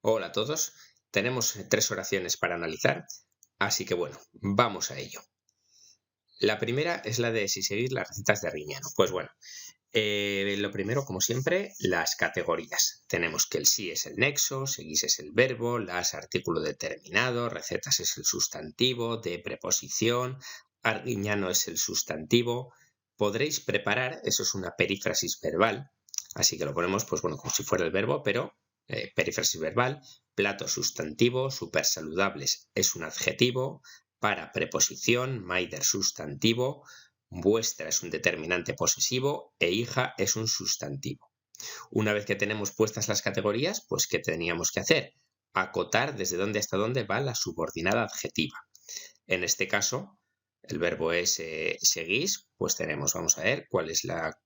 Hola a todos. Tenemos tres oraciones para analizar, así que bueno, vamos a ello. La primera es la de si seguir las recetas de Arguiñano. Pues bueno, lo primero, como siempre, las categorías. Tenemos que el sí es el nexo, seguís es el verbo, las artículo determinado, recetas es el sustantivo, de preposición, Arguiñano es el sustantivo. Podréis preparar, eso es una perífrasis verbal, así que lo ponemos, pues bueno, como si fuera el verbo, pero perífrasis verbal. Plato sustantivo, súper saludables es un adjetivo. Para preposición, maider sustantivo. Vuestra es un determinante posesivo e hija es un sustantivo. Una vez que tenemos puestas las categorías, pues ¿qué teníamos que hacer? Acotar desde dónde hasta dónde va la subordinada adjetiva. En este caso, el verbo es seguís, pues tenemos, vamos a ver, cuál es la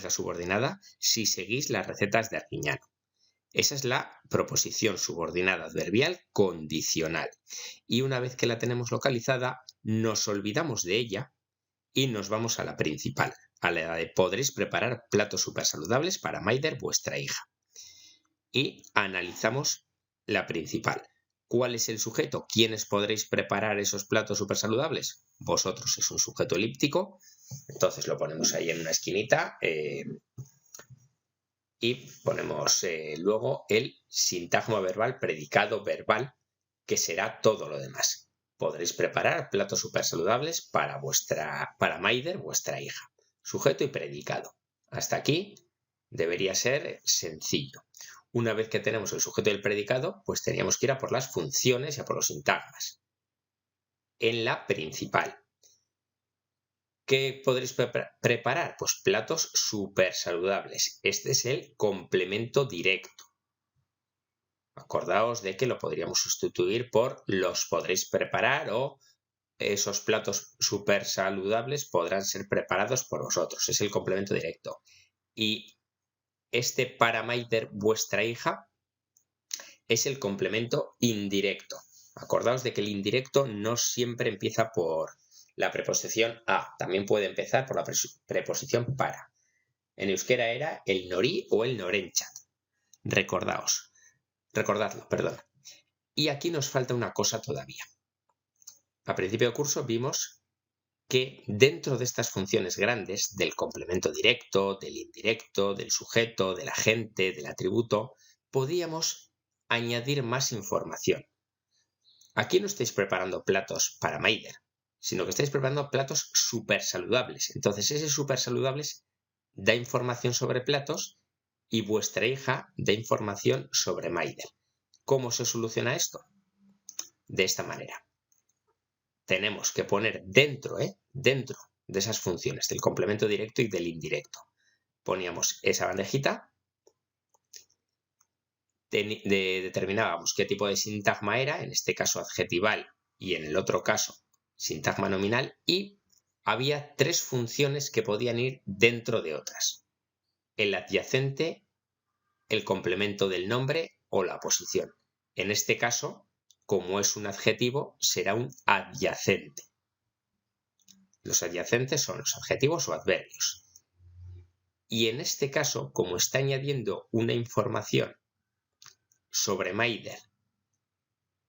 subordinada si seguís las recetas de Arguiñano. Esa es la proposición subordinada adverbial condicional. Y una vez que la tenemos localizada, nos olvidamos de ella y nos vamos a la principal, a la de podréis preparar platos súper saludables para Maider, vuestra hija. Y analizamos la principal. ¿Cuál es el sujeto? ¿Quiénes podréis preparar esos platos súper saludables? Vosotros, es un sujeto elíptico. Entonces lo ponemos ahí en una esquinita y ponemos luego el sintagma verbal, predicado verbal, que será todo lo demás. Podréis preparar platos súper saludables para Maider, vuestra hija. Sujeto y predicado. Hasta aquí debería ser sencillo. Una vez que tenemos el sujeto y el predicado, pues teníamos que ir a por las funciones y a por los sintagmas. En la principal, ¿qué podréis preparar? Pues platos súper saludables. Este es el complemento directo. Acordaos de que lo podríamos sustituir por los podréis preparar o esos platos súper saludables podrán ser preparados por vosotros. Es el complemento directo. Y este para Maider, vuestra hija, es el complemento indirecto. Acordaos de que el indirecto no siempre empieza por la preposición a, también puede empezar por la preposición para. En euskera era el norí o el norenchat. Recordadlo, perdón. Y aquí nos falta una cosa todavía. A principio de curso vimos que dentro de estas funciones grandes del complemento directo, del indirecto, del sujeto, del agente, del atributo, podíamos añadir más información. Aquí no estáis preparando platos para Maider, sino que estáis preparando platos súper saludables. Entonces ese súper saludables da información sobre platos y vuestra hija da información sobre Maider. ¿Cómo se soluciona esto? De esta manera. Tenemos que poner dentro de esas funciones del complemento directo y del indirecto. Poníamos esa bandejita, determinábamos qué tipo de sintagma era, en este caso adjetival y en el otro caso sintagma nominal, y había tres funciones que podían ir dentro de otras. El adyacente, el complemento del nombre o la posición. En este caso, como es un adjetivo, será un adyacente. Los adyacentes son los adjetivos o adverbios. Y en este caso, como está añadiendo una información sobre Maider,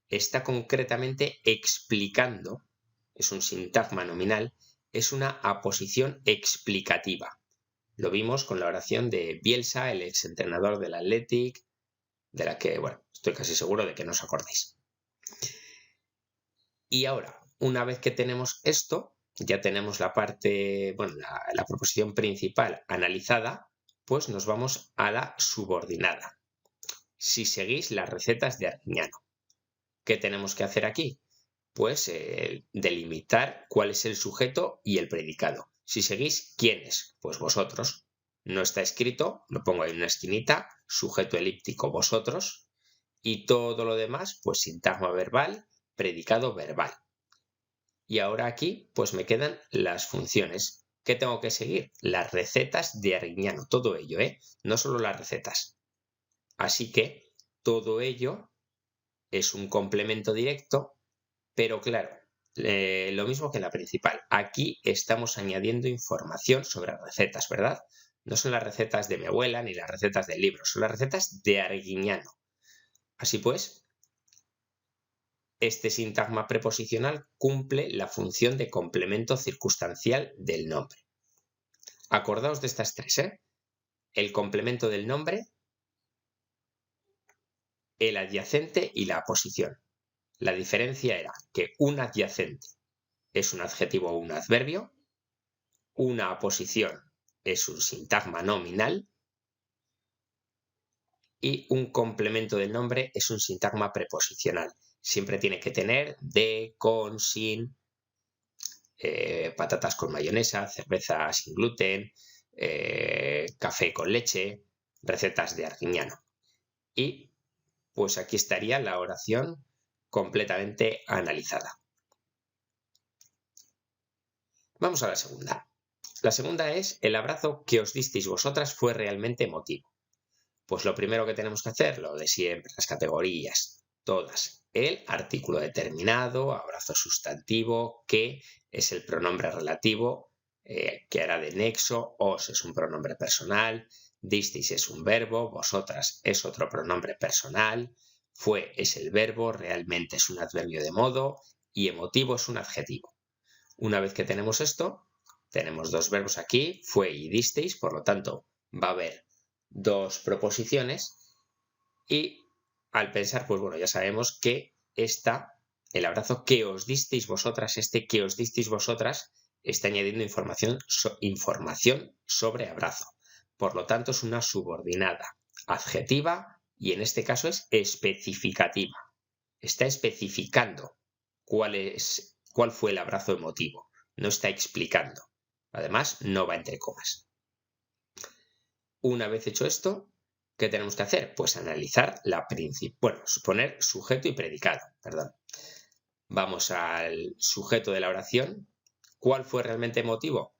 está concretamente explicando, es un sintagma nominal, es una aposición explicativa. Lo vimos con la oración de Bielsa, el exentrenador del Athletic, de la que, bueno, estoy casi seguro de que no os acordáis. Y ahora, una vez que tenemos esto, ya tenemos la parte, bueno, la proposición principal analizada, pues nos vamos a la subordinada. Si seguís las recetas de Arguiñano, ¿qué tenemos que hacer aquí? Pues delimitar cuál es el sujeto y el predicado. Si seguís, ¿quiénes? Pues vosotros. No está escrito, lo pongo ahí en una esquinita, sujeto elíptico vosotros, y todo lo demás, pues sintagma verbal, predicado verbal. Y ahora aquí, pues me quedan las funciones. ¿Qué tengo que seguir? Las recetas de Arguiñano, todo ello, no solo las recetas. Así que todo ello es un complemento directo, pero claro, lo mismo que en la principal. Aquí estamos añadiendo información sobre recetas, ¿verdad? No son las recetas de mi abuela ni las recetas del libro, son las recetas de Arguiñano. Así pues, este sintagma preposicional cumple la función de complemento circunstancial del nombre. Acordaos de estas tres, ¿eh? El complemento del nombre, el adyacente y la aposición. La diferencia era que un adyacente es un adjetivo o un adverbio, una aposición es un sintagma nominal y un complemento del nombre es un sintagma preposicional. Siempre tiene que tener de, con, sin, patatas con mayonesa, cerveza sin gluten, café con leche, recetas de Arguiñano. Y pues aquí estaría la oración completamente analizada. Vamos a la segunda. La segunda es: el abrazo que os disteis vosotras fue realmente emotivo. Pues lo primero que tenemos que hacer, lo de siempre, las categorías, todas. El artículo determinado, abrazo sustantivo, que es el pronombre relativo, que era de nexo, os es un pronombre personal, disteis es un verbo, vosotras es otro pronombre personal, fue es el verbo, realmente es un adverbio de modo y emotivo es un adjetivo. Una vez que tenemos esto, tenemos dos verbos aquí, fue y disteis, por lo tanto va a haber dos proposiciones y al pensar, pues bueno, ya sabemos que el abrazo que os disteis vosotras, que os disteis vosotras, está añadiendo información sobre abrazo. Por lo tanto, es una subordinada adjetiva y en este caso es especificativa. Está especificando cuál fue el abrazo emotivo, no está explicando. Además, no va entre comas. Una vez hecho esto, ¿qué tenemos que hacer? Pues analizar suponer sujeto y predicado, perdón. Vamos al sujeto de la oración. ¿Cuál fue realmente emotivo?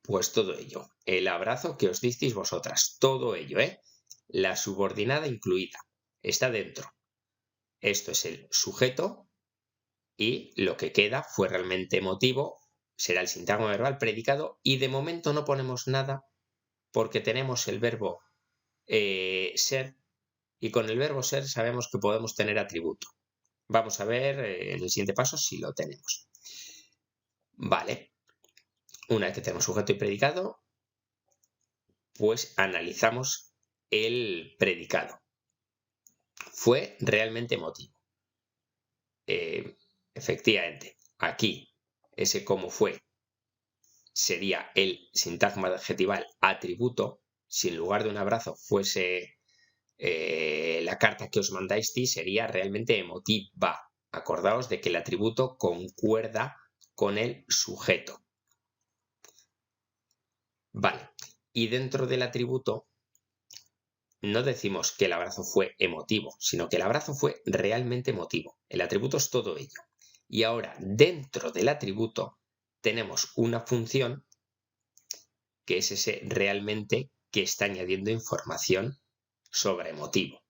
Pues todo ello. El abrazo que os disteis vosotras. Todo ello, ¿eh? La subordinada incluida. Está dentro. Esto es el sujeto y lo que queda fue realmente emotivo. Será el sintagma verbal predicado y de momento no ponemos nada porque tenemos el verbo ser y con el verbo ser sabemos que podemos tener atributo. Vamos a ver en el siguiente paso si lo tenemos. Vale, una vez que tenemos sujeto y predicado, pues analizamos el predicado. Fue realmente emotivo. Efectivamente, aquí ese cómo fue sería el sintagma adjetival atributo. Si en lugar de un abrazo fuese la carta que os mandáis, sería realmente emotiva. Acordaos de que el atributo concuerda con el sujeto. Vale, y dentro del atributo no decimos que el abrazo fue emotivo, sino que el abrazo fue realmente emotivo. El atributo es todo ello. Y ahora, dentro del atributo, tenemos una función que es ese realmente que está añadiendo información sobre emotivo.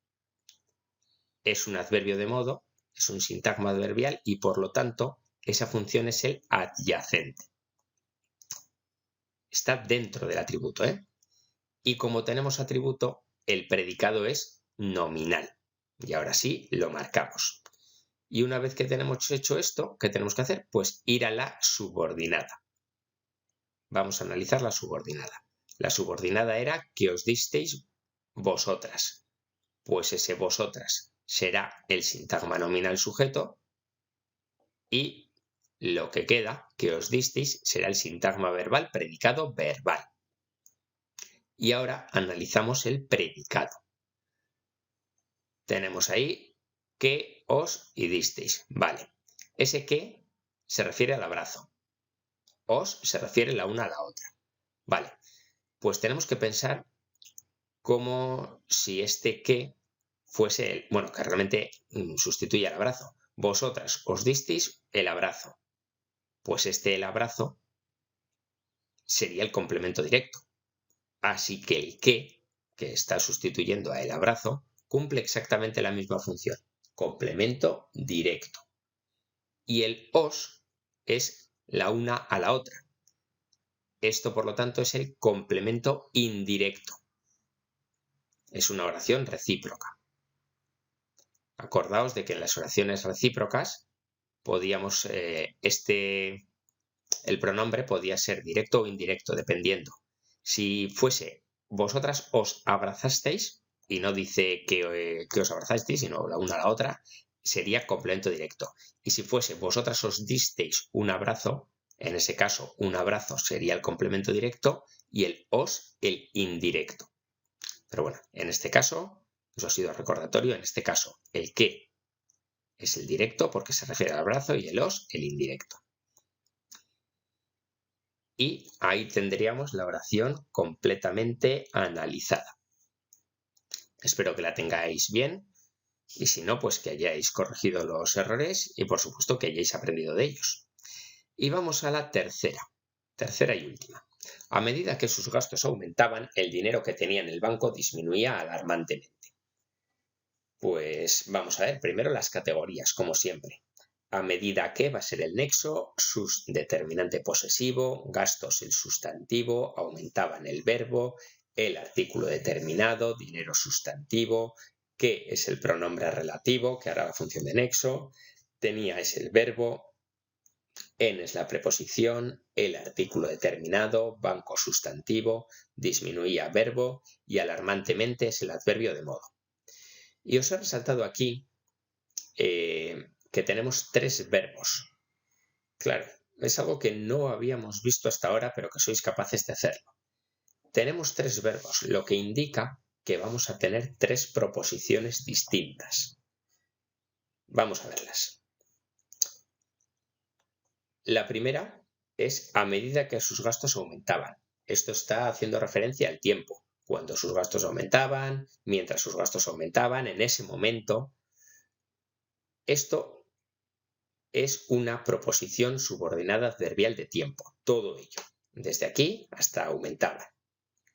Es un adverbio de modo, es un sintagma adverbial y por lo tanto esa función es el adyacente. Está dentro del atributo, ¿eh? Y como tenemos atributo, el predicado es nominal. Y ahora sí, lo marcamos. Y una vez que tenemos hecho esto, ¿qué tenemos que hacer? Pues ir a la subordinada. Vamos a analizar la subordinada. La subordinada era que os disteis vosotras. Pues ese vosotras será el sintagma nominal sujeto y lo que queda, que os disteis, será el sintagma verbal predicado verbal. Y ahora analizamos el predicado. Tenemos ahí que os y disteis. Vale. Ese que se refiere al abrazo. Os se refiere la una a la otra. Vale. Pues tenemos que pensar como si este que fuese el, que realmente sustituye al abrazo. Vosotras os disteis el abrazo. Pues el abrazo sería el complemento directo. Así que el que está sustituyendo a el abrazo, cumple exactamente la misma función. Complemento directo. Y el os es la una a la otra. Esto, por lo tanto, es el complemento indirecto. Es una oración recíproca. Acordaos de que en las oraciones recíprocas podíamos, el pronombre podía ser directo o indirecto, dependiendo. Si fuese vosotras os abrazasteis, y no dice que os abrazasteis, sino la una a la otra, sería complemento directo. Y si fuese vosotras os disteis un abrazo, en ese caso un abrazo sería el complemento directo y el os el indirecto. Pero bueno, en este caso, eso ha sido recordatorio, en este caso el que es el directo porque se refiere al abrazo y el os el indirecto. Y ahí tendríamos la oración completamente analizada. Espero que la tengáis bien y si no, pues que hayáis corregido los errores y por supuesto que hayáis aprendido de ellos. Y vamos a la tercera y última. A medida que sus gastos aumentaban, el dinero que tenía en el banco disminuía alarmantemente. Pues vamos a ver primero las categorías, como siempre. A medida que va a ser el nexo, sus determinante posesivo, gastos el sustantivo, aumentaban el verbo, el artículo determinado, dinero sustantivo, que es el pronombre relativo, que hará la función de nexo, tenía es el verbo, en es la preposición, el artículo determinado, banco sustantivo, disminuía verbo y alarmantemente es el adverbio de modo. Y os he resaltado aquí que tenemos 3 verbos. Claro, es algo que no habíamos visto hasta ahora, pero que sois capaces de hacerlo. Tenemos 3 verbos, lo que indica que vamos a tener 3 proposiciones distintas. Vamos a verlas. La primera es a medida que sus gastos aumentaban. Esto está haciendo referencia al tiempo. Cuando sus gastos aumentaban, mientras sus gastos aumentaban, en ese momento. Esto es una proposición subordinada adverbial de tiempo, todo ello, desde aquí hasta aumentaba.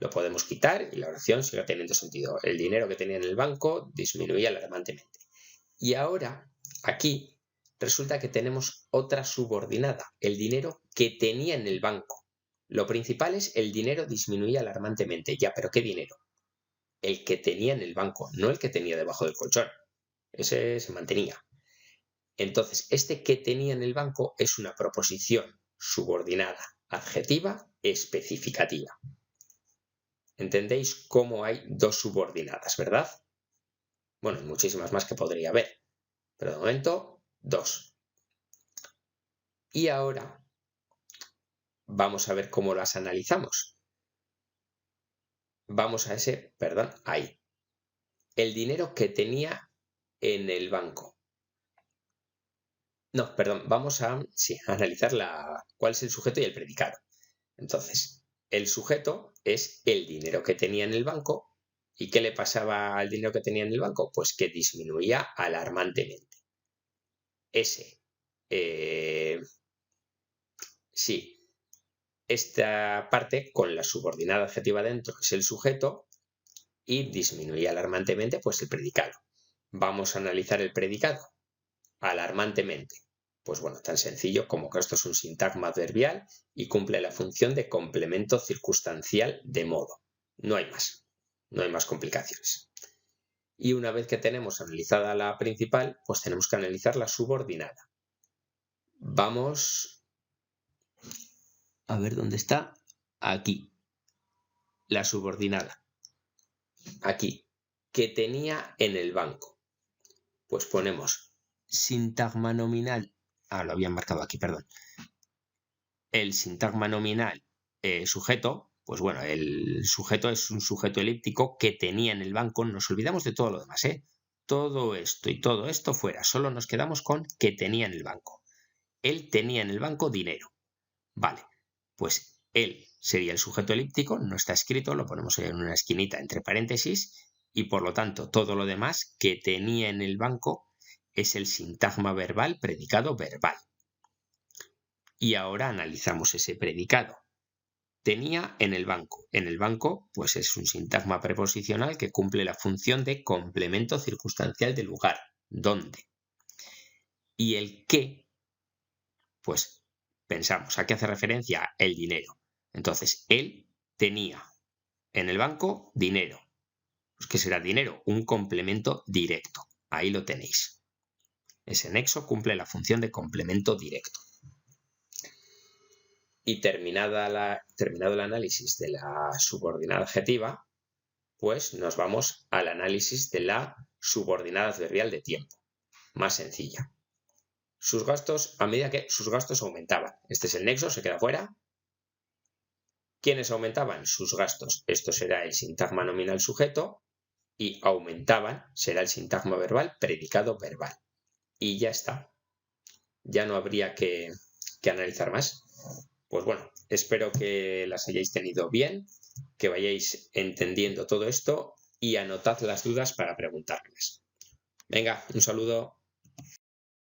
Lo podemos quitar y la oración sigue teniendo sentido. El dinero que tenía en el banco disminuía alarmantemente. Y ahora, aquí, resulta que tenemos otra subordinada, el dinero que tenía en el banco. Lo principal es el dinero disminuía alarmantemente. Ya, pero ¿qué dinero? El que tenía en el banco, no el que tenía debajo del colchón. Ese se mantenía. Entonces, este que tenía en el banco es una proposición subordinada adjetiva especificativa. ¿Entendéis cómo hay 2 subordinadas, verdad? Bueno, hay muchísimas más que podría haber, pero de momento 2. Y ahora vamos a ver cómo las analizamos. Vamos a ahí. El dinero que tenía en el banco. No, perdón, vamos a analizar cuál es el sujeto y el predicado. Entonces, el sujeto es el dinero que tenía en el banco. ¿Y qué le pasaba al dinero que tenía en el banco? Pues que disminuía alarmantemente. Esta parte con la subordinada adjetiva dentro es el sujeto y disminuía alarmantemente pues el predicado. Vamos a analizar el predicado. Alarmantemente. Pues bueno, tan sencillo como que esto es un sintagma adverbial y cumple la función de complemento circunstancial de modo. No hay más complicaciones. Y una vez que tenemos analizada la principal, pues tenemos que analizar la subordinada. Vamos a ver dónde está. Aquí. La subordinada. Aquí. Que tenía en el banco. Pues ponemos sintagma nominal. Lo habían marcado aquí, perdón. El sintagma nominal sujeto, pues bueno, el sujeto es un sujeto elíptico que tenía en el banco. Nos olvidamos de todo lo demás, Todo esto y todo esto fuera. Solo nos quedamos con que tenía en el banco. Él tenía en el banco dinero. Vale, pues él sería el sujeto elíptico, no está escrito, lo ponemos en una esquinita entre paréntesis y por lo tanto todo lo demás que tenía en el banco es el sintagma verbal predicado verbal. Y ahora analizamos ese predicado. Tenía en el banco. En el banco, pues es un sintagma preposicional que cumple la función de complemento circunstancial de lugar. ¿Dónde? Y el qué, pues pensamos, ¿a qué hace referencia? El dinero. Entonces, él tenía en el banco dinero. Pues ¿qué será dinero? Un complemento directo. Ahí lo tenéis. Ese nexo cumple la función de complemento directo. Y terminado el análisis de la subordinada adjetiva, pues nos vamos al análisis de la subordinada adverbial de tiempo. Más sencilla. Sus gastos, a medida que sus gastos aumentaban. Este es el nexo, se queda fuera. ¿Quiénes aumentaban? Sus gastos. Esto será el sintagma nominal sujeto. Y aumentaban será el sintagma verbal predicado verbal. Y ya está. Ya no habría que analizar más. Pues bueno, espero que las hayáis tenido bien, que vayáis entendiendo todo esto y anotad las dudas para preguntarlas. Venga, un saludo.